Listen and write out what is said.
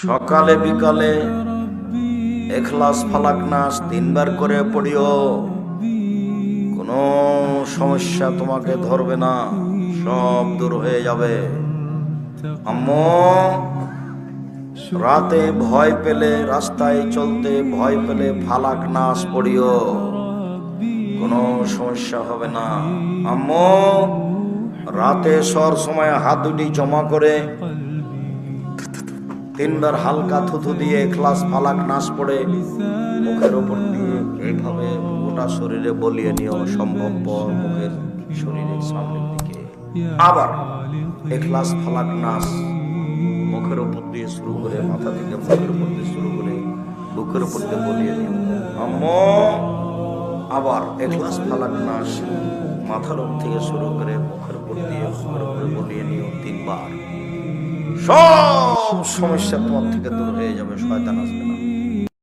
সকালে বিকালে ইখলাস ফালাক নাস 3 বার করে পড়িও, কোনো সমস্যা তোমাকে ধরবে না, সব দূর হয়ে যাবে। আম্মু রাতে ভয় পেলে, রাস্তায় চলতে ভয় পেলে ফালাক নাস পড়িও, কোনো সমস্যা হবে না। আম্মু রাতে শোয়ার সময় হাত দুটি জমা করে 3 বার হালকা থুথু দিয়ে ইখলাস ফালাক নাস পড়ে মুখের উপর দিয়ে এইভাবে গোটা শরীরে বলিয়ে নিও, সম্ভবপর মুখের শরীরের সামনের দিকে। আবার ইখলাস ফালাক নাস মুখের উপর দিয়ে শুরু করে, মাথা থেকে মুখের উপর দিয়ে শুরু করে বুকের উপর দিয়ে বলিয়ে নিও। আম্মু আবার ইখলাস ফালাক নাস মাথার উপর থেকে শুরু করে মুখের উপর দিয়ে বুকের উপরে বলিয়ে নিও 3 বার। সব সমস্যা তোমার থেকে দূর হয়ে যাবে, শয়তান আসবে না।